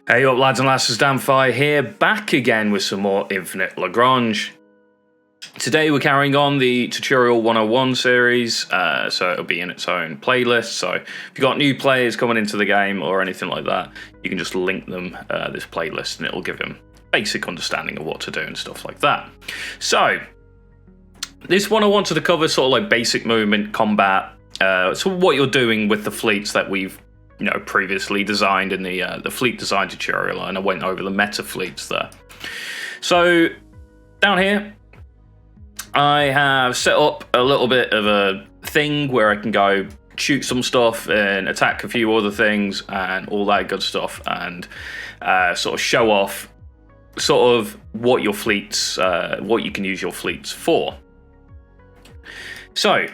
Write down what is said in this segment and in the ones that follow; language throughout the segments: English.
Hey up lads and lasses, Damphyre here, back again with some more Infinite Lagrange. Today we're carrying on the Tutorial 101 series, so it'll be in its own playlist, so if you've got new players coming into the game or anything like that, you can just link them this playlist and it'll give them basic understanding of what to do and stuff like that. So, this one I wanted to cover sort of like basic movement, combat, so what you're doing with the fleets that we've previously designed in the fleet design tutorial, and I went over the meta fleets there. So down here, I have set up a little bit of a thing where I can go shoot some stuff and attack a few other things and all that good stuff, and sort of show off sort of what your fleets, what you can use your fleets for. So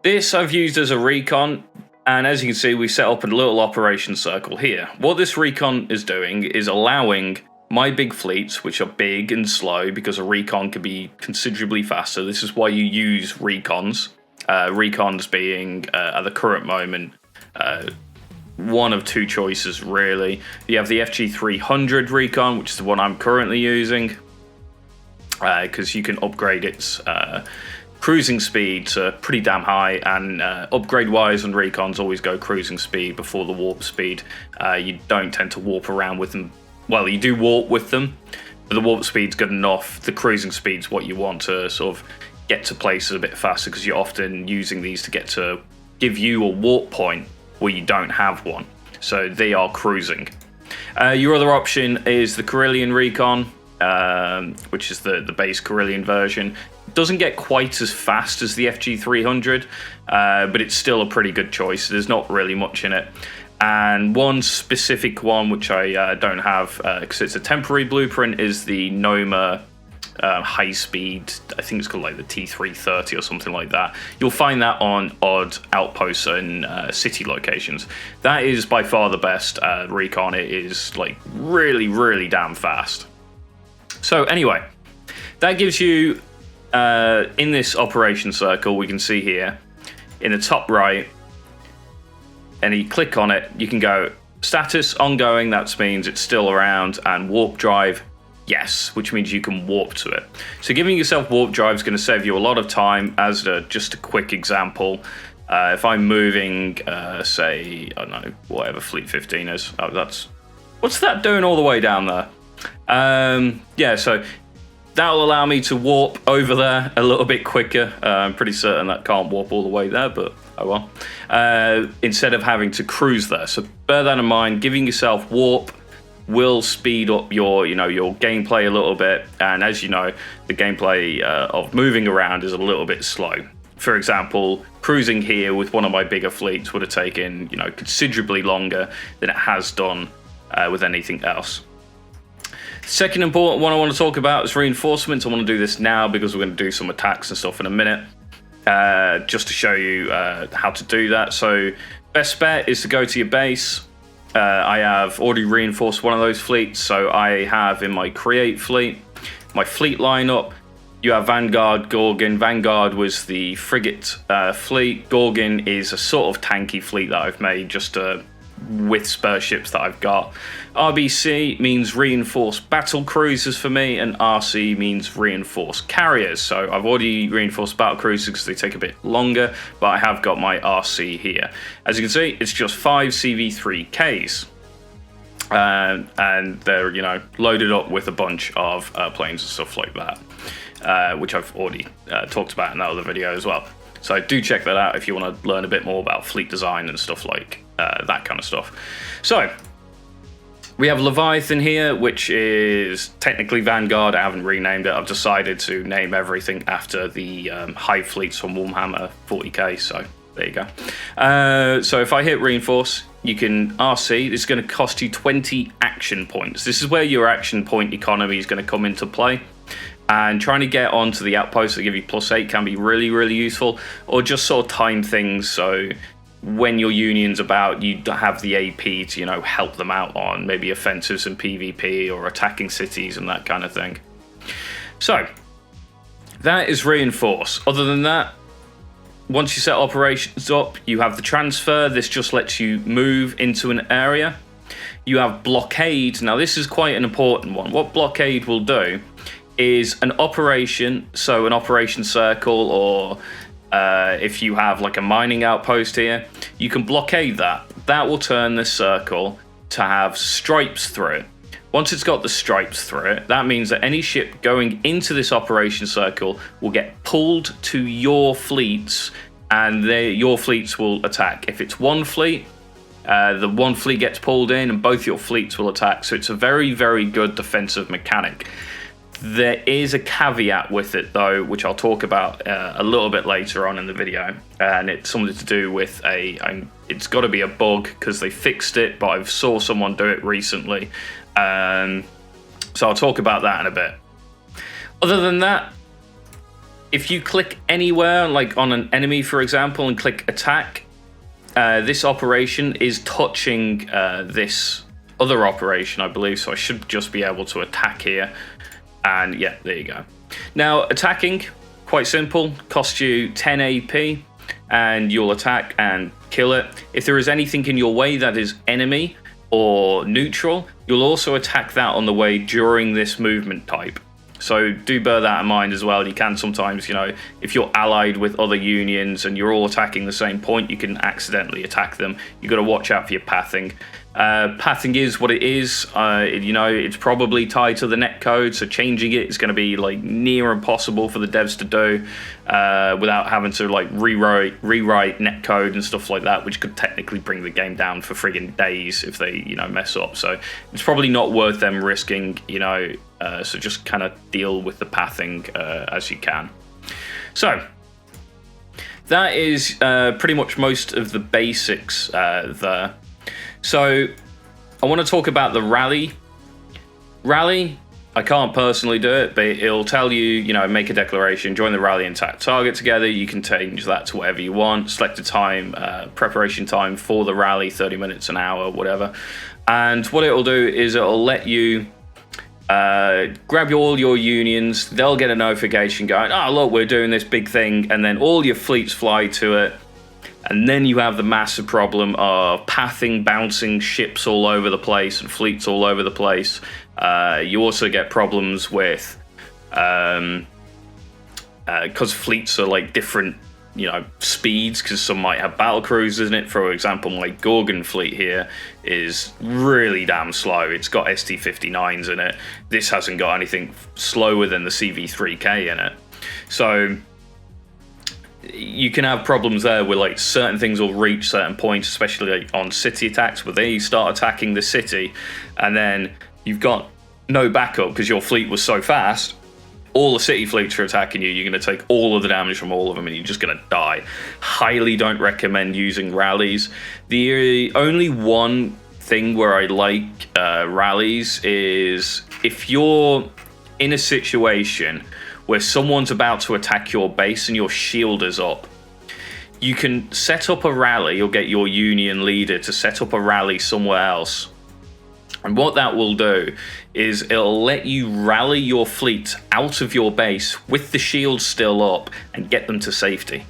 this I've used as a recon. And as you can see, we set up a little operation circle here. What this recon is doing is allowing my big fleets, which are big and slow because a recon can be considerably faster. This is why you use recons. Recons being, at the current moment, one of two choices really. You have the FG300 recon, which is the one I'm currently using, because you can upgrade its cruising speed to pretty damn high, and upgrade wise on recons always go cruising speed before the warp speed. You don't tend to warp around with them. Well, you do warp with them, but the warp speed's good enough. The cruising speed's what you want to sort of get to places a bit faster, because you're often using these to get to give you a warp point where you don't have one. So they are cruising. Your other option is the Carillion recon, which is the base Carillion version. Doesn't get quite as fast as the FG300, but it's still a pretty good choice. There's not really much in it. And one specific one which I don't have, because it's a temporary blueprint, is the Noma high speed, I think it's called like the T330 or something like that. You'll find that on odd outposts and city locations. That is by far the best recon. It is like really damn fast. So anyway, that gives you, in this operation circle, we can see here in the top right, and you click on it, you can go status ongoing, that means it's still around, and warp drive, yes, which means you can warp to it. So giving yourself warp drive is going to save you a lot of time. As just a quick example, if I'm moving, say, I don't know, whatever fleet 15 is, what's that doing all the way down there? Yeah, so that'll allow me to warp over there a little bit quicker. I'm pretty certain that can't warp all the way there, but oh well. Instead of having to cruise there. So bear that in mind. Giving yourself warp will speed up your gameplay a little bit. And as you know, the gameplay of moving around is a little bit slow. For example, cruising here with one of my bigger fleets would have taken, considerably longer than it has done with anything else. Second important one I want to talk about is reinforcements. I want to do this now because we're going to do some attacks and stuff in a minute, just to show you how to do that. So best bet is to go to your base. I have already reinforced one of those fleets, so I have in my create fleet, my fleet lineup, you have Vanguard, Gorgon. Vanguard was the frigate fleet. Gorgon is a sort of tanky fleet that I've made just with spur ships that I've got. RBC means reinforced battle cruisers for me, and RC means reinforced carriers. So I've already reinforced battle cruisers because they take a bit longer, but I have got my RC here. As you can see, it's just 5 CV3Ks. And they're, loaded up with a bunch of planes and stuff like that, which I've already talked about in that other video as well. So do check that out if you want to learn a bit more about fleet design and stuff like that kind of stuff. So we have Leviathan here, which is technically Vanguard. I haven't renamed it. I've decided to name everything after the Hive fleets from Warhammer 40k. So there you go. So if I hit reinforce, you can RC. This is going to cost you 20 action points. This is where your action point economy is going to come into play. And trying to get onto the outposts that give you +8 can be really useful, or just sort of time things. So when your union's about, you have the AP to, help them out on maybe offensives and PvP or attacking cities and that kind of thing. So that is reinforce. Other than that, once you set operations up, you have the transfer. This just lets you move into an area. You have blockade. Now this is quite an important one. What blockade will do is an operation, so an operation circle, or if you have like a mining outpost here, you can blockade that. That will turn this circle to have stripes through it. Once it's got the stripes through it, that means that any ship going into this operation circle will get pulled to your fleets, and your fleets will attack. If it's one fleet, the one fleet gets pulled in and both your fleets will attack. So it's a very, very good defensive mechanic. There is a caveat with it though, which I'll talk about a little bit later on in the video, and it's something to do with it's got to be a bug because they fixed it, but I saw someone do it recently, so I'll talk about that in a bit. Other than that, if you click anywhere, like on an enemy for example, and click attack, this operation is touching this other operation, I believe, so I should just be able to attack here. And yeah, there you go. Now, attacking, quite simple, costs you 10 AP, and you'll attack and kill it. If there is anything in your way that is enemy or neutral, you'll also attack that on the way during this movement type. So do bear that in mind as well. You can sometimes, if you're allied with other unions and you're all attacking the same point, you can accidentally attack them. You've got to watch out for your pathing. Pathing is what it is. It's probably tied to the netcode, so changing it is going to be like near impossible for the devs to do without having to like rewrite netcode and stuff like that, which could technically bring the game down for friggin' days if they mess up. So it's probably not worth them risking. So just kind of deal with the pathing as you can. So that is pretty much most of the basics there. So I want to talk about the rally. Rally, I can't personally do it, but it'll tell you, make a declaration, join the rally and attack target together. You can change that to whatever you want. Select a time, preparation time for the rally, 30 minutes, an hour, whatever. And what it'll do is it'll let you grab all your unions. They'll get a notification going, oh, look, we're doing this big thing. And then all your fleets fly to it. And then you have the massive problem of pathing, bouncing ships all over the place and fleets all over the place. You also get problems with, because fleets are like different, speeds, because some might have battle cruisers in it. For example, my Gorgon fleet here is really damn slow. It's got ST-59s in it. This hasn't got anything slower than the CV3K in it. So you can have problems there where like certain things will reach certain points, especially like on city attacks, where they start attacking the city and then you've got no backup because your fleet was so fast. All the city fleets are attacking you. You're going to take all of the damage from all of them and you're just going to die. Highly don't recommend using rallies. The only one thing where I like rallies is if you're in a situation where someone's about to attack your base and your shield is up, you can set up a rally or get your union leader to set up a rally somewhere else. And what that will do is it'll let you rally your fleet out of your base with the shield still up and get them to safety.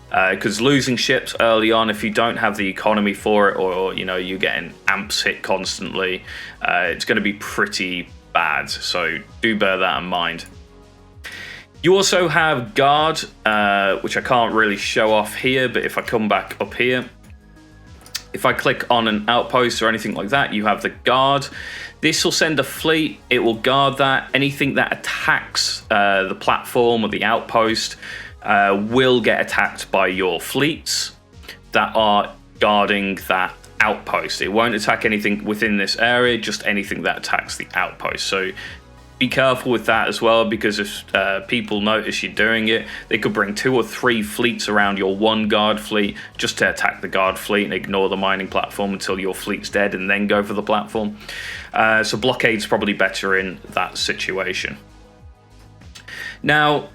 Because losing ships early on, if you don't have the economy for it, or you're getting amps hit constantly, it's going to be pretty bad. So do bear that in mind. You also have guard, which I can't really show off here, but if I come back up here, if I click on an outpost or anything like that, you have the guard. This will send a fleet. It will guard that. Anything that attacks the platform or the outpost will get attacked by your fleets that are guarding that outpost. It won't attack anything within this area, just anything that attacks the outpost. So be careful with that as well, because if people notice you doing it, they could bring 2 or 3 fleets around your one guard fleet just to attack the guard fleet and ignore the mining platform until your fleet's dead and then go for the platform. So blockade's probably better in that situation. Now,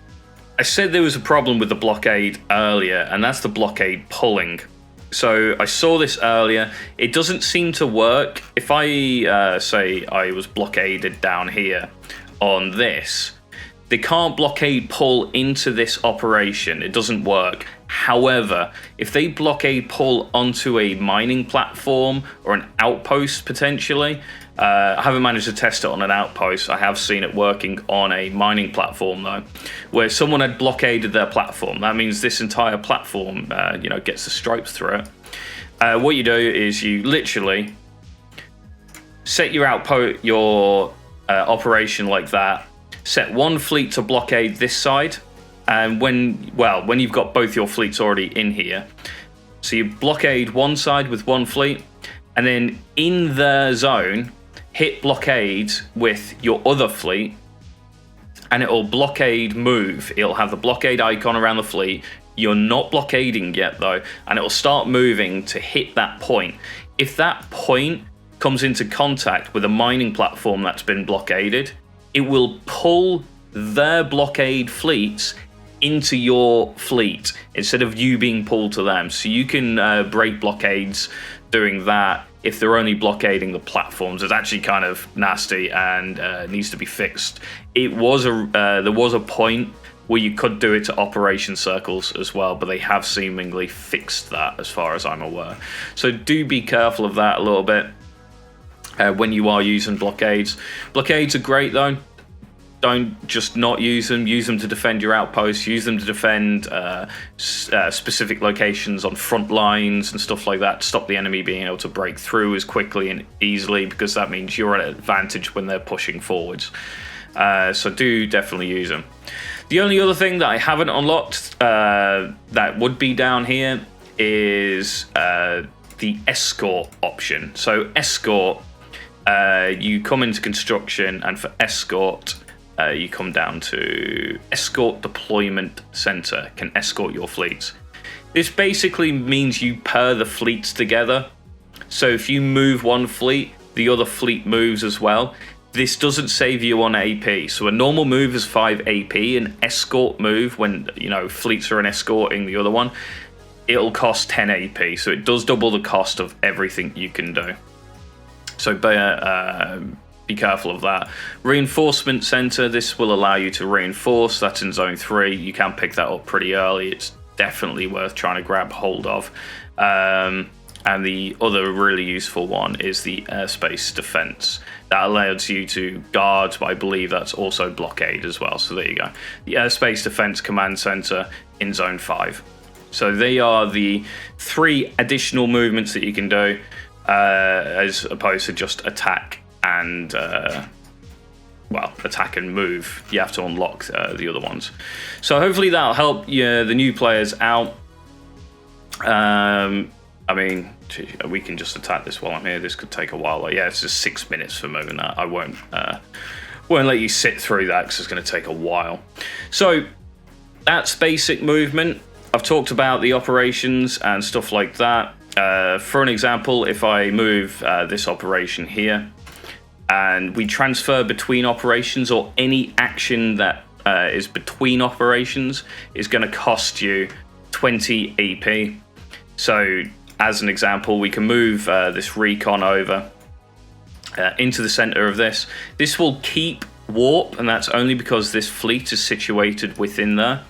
I said there was a problem with the blockade earlier, and that's the blockade pulling. So I saw this earlier. It doesn't seem to work. If I say I was blockaded down here on this, they can't blockade pull into this operation. It doesn't work. However, if they blockade pull onto a mining platform or an outpost potentially, I haven't managed to test it on an outpost. I have seen it working on a mining platform though, where someone had blockaded their platform. That means this entire platform, gets the stripes through it. What you do is you literally set your operation like that. Set one fleet to blockade this side, and when you've got both your fleets already in here, so you blockade one side with one fleet, and then in the zone hit blockade with your other fleet, and it'll blockade move. It'll have the blockade icon around the fleet. You're not blockading yet though, and it'll start moving to hit that point. If that point comes into contact with a mining platform that's been blockaded, it will pull their blockade fleets into your fleet instead of you being pulled to them. So you can break blockades doing that. If they're only blockading the platforms, it's actually kind of nasty and needs to be fixed. There was a point where you could do it to operation circles as well, but they have seemingly fixed that as far as I'm aware. So do be careful of that a little bit when you are using blockades. Blockades are great though. Don't just not use them. Use them to defend your outposts. Use them to defend specific locations on front lines and stuff like that. Stop the enemy being able to break through as quickly and easily, because that means you're at an advantage when they're pushing forwards. So do definitely use them. The only other thing that I haven't unlocked that would be down here is the Escort option. So Escort, you come into construction, and for Escort, you come down to Escort Deployment Center, can escort your fleets. This basically means you pair the fleets together. So if you move one fleet, the other fleet moves as well. This doesn't save you on AP. So a normal move is 5 AP. An escort move, when fleets are escorting the other one, it'll cost 10 AP. So it does double the cost of everything you can do. So be careful of that. Reinforcement center, this will allow you to reinforce. That's in zone 3. You can pick that up pretty early. It's definitely worth trying to grab hold of. And the other really useful one is the airspace defense. That allows you to guard, but I believe that's also blockade as well. So there you go. The airspace defense command center in zone 5. So they are the 3 additional movements that you can do, as opposed to just attack and attack and move. You have to unlock the other ones. So hopefully that'll help the new players out. I mean, we can just attack this while I'm here. This could take a while. Yeah, it's just 6 minutes for moving that. I won't let you sit through that because it's going to take a while. So that's basic movement. I've talked about the operations and stuff like that. For an example, if I move this operation here, and we transfer between operations, or any action that is between operations is going to cost you 20 AP. So as an example, we can move this recon over into the center of this. This will keep warp, and that's only because this fleet is situated within there.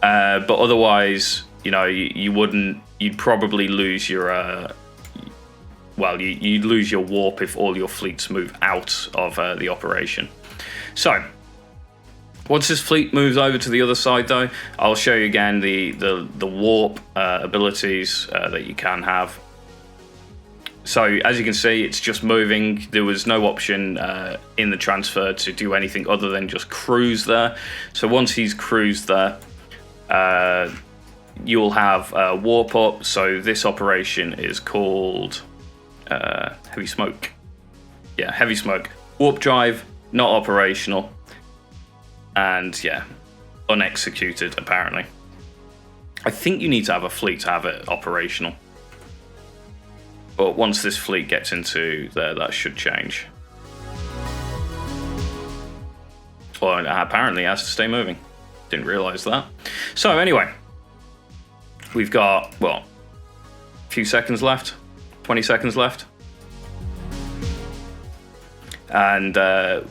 But otherwise, you'd probably lose your you'd lose your warp if all your fleets move out of the operation. So once this fleet moves over to the other side though, I'll show you again the warp abilities that you can have. So as you can see, it's just moving. There was no option in the transfer to do anything other than just cruise there. So once he's cruised there, you'll have warp up. So this operation is called heavy smoke. Yeah, heavy smoke. Warp drive, not operational. And yeah, unexecuted apparently. I think you need to have a fleet to have it operational. But once this fleet gets into there, that should change. Well, apparently it has to stay moving. Didn't realise that. So anyway, we've got, a few seconds left. 20 seconds left. And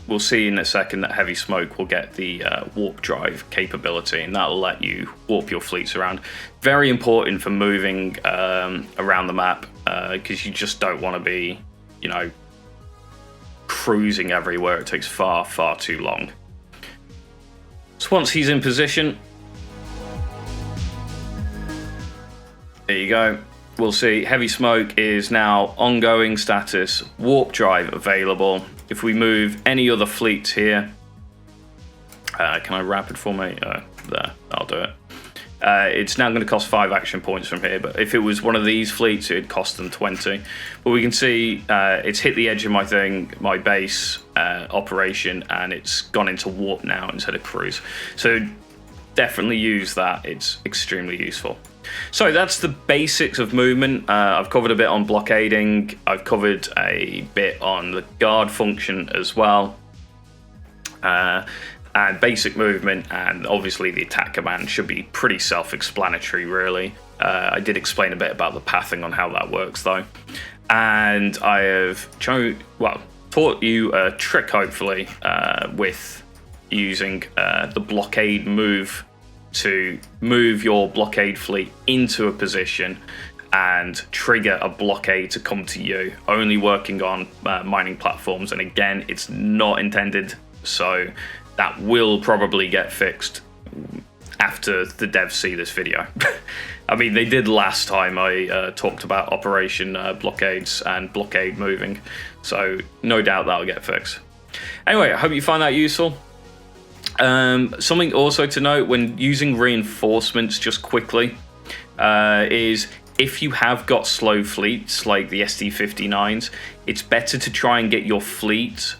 we'll see in a second that Heavy Smoke will get the warp drive capability, and that'll let you warp your fleets around. Very important for moving around the map, because you just don't want to be, you know, cruising everywhere. It takes far, far too long. So once he's in position, there you go. We'll see Heavy Smoke is now ongoing status, warp drive available. If we move any other fleets here, can I rapid formate? There, I'll do it. It's now going to cost 5 action points from here, but if it was one of these fleets, it'd cost them 20. But we can see it's hit the edge of my thing, my base operation, and it's gone into warp now instead of cruise. So definitely use that. It's extremely useful. So that's the basics of movement. I've covered a bit on blockading. I've covered a bit on the guard function as well. And basic movement, and obviously the attack command should be pretty self-explanatory, really. I did explain a bit about the pathing on how that works, though. And I have taught you a trick, hopefully, with using the blockade move to move your blockade fleet into a position and trigger a blockade to come to you, only working on mining platforms. And again, it's not intended, so that will probably get fixed after the devs see this video. I mean, they did last time I talked about Operation Blockades and blockade moving, so no doubt that'll get fixed. Anyway, I hope you find that useful. Something also to note when using reinforcements, just quickly, is if you have got slow fleets like the ST-59s, it's better to try and get your fleet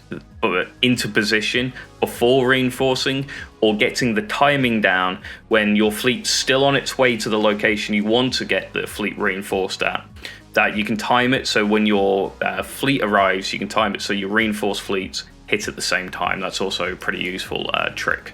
into position before reinforcing, or getting the timing down when your fleet's still on its way to the location you want to get the fleet reinforced at. That you can time it so when your fleet arrives, you can time it so your reinforced fleets hit at the same time. That's also a pretty useful trick.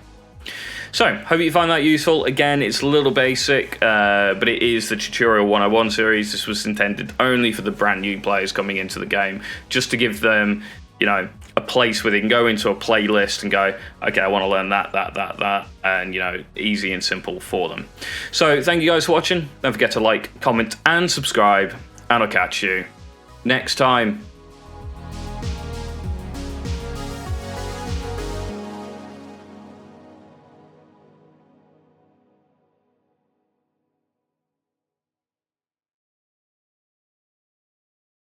So, hope you find that useful. Again, it's a little basic, but it is the Tutorial 101 series. This was intended only for the brand new players coming into the game, just to give them, you know, a place where they can go into a playlist and go, okay, I want to learn that, and, you know, easy and simple for them. So, thank you guys for watching. Don't forget to like, comment, and subscribe, and I'll catch you next time.